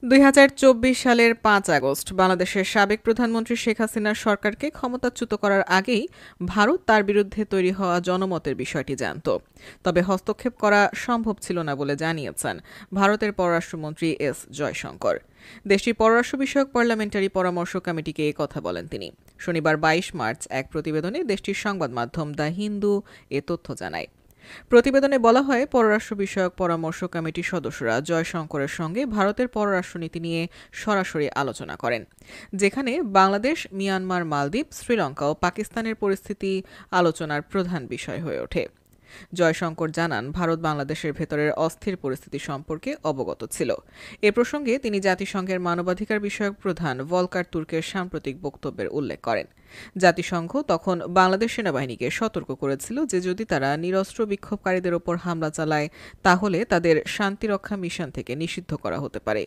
২০২৪ সালের ৫ আগস্ট বাংলাদেশের সাবেক প্রধানমন্ত্রী শেখ হাসিনার সরকারকে ক্ষমতাচ্যুত করার আগেই ভারত তার বিরুদ্ধে তৈরি হওয়া জনমতের বিষয়টি জানত। তবে হস্তক্ষেপ করা সম্ভব ছিল না বলে জানিয়েছেন ভারতের পররাষ্ট্রমন্ত্রী এস জয়শঙ্কর। দেশটির পররাষ্ট্র বিষয়ক পার্লামেন্টারি পরামর্শ কমিটিকে এ কথা বলেন তিনি। শনিবার ২২ মার্চ এক প্রতিবেদনে দেশটির সংবাদ মাধ্যম দ্য হিন্দু এ তথ্য জানায়। প্রতিবেদনে বলা হয়, পররাষ্ট্র বিষয়ক পরামর্শ কমিটির সদস্যরা জয়শঙ্করের সঙ্গে ভারতের পররাষ্ট্রনীতি নিয়ে সরাসরি আলোচনা করেন, যেখানে বাংলাদেশ, মিয়ানমার, মালদ্বীপ, শ্রীলঙ্কা ও পাকিস্তানের পরিস্থিতি আলোচনার প্রধান বিষয় হয়ে ওঠে। জয়শঙ্কর জানান, ভারত বাংলাদেশের ভেতরের অস্থির পরিস্থিতি সম্পর্কে অবগত ছিল। এ প্রসঙ্গে তিনি জাতিসংঘের মানবাধিকার বিষয়ক প্রধান ভলকার তুর্কের সাম্প্রতিক বক্তব্যের উল্লেখ করেন। জাতিসংঘ তখন বাংলাদেশ সেনাবাহিনীকে সতর্ক করেছিল যে যদি তারা নিরস্ত্র বিক্ষোভকারীদের ওপর হামলা চালায় তাহলে তাদের শান্তিরক্ষা মিশন থেকে নিষিদ্ধ করা হতে পারে।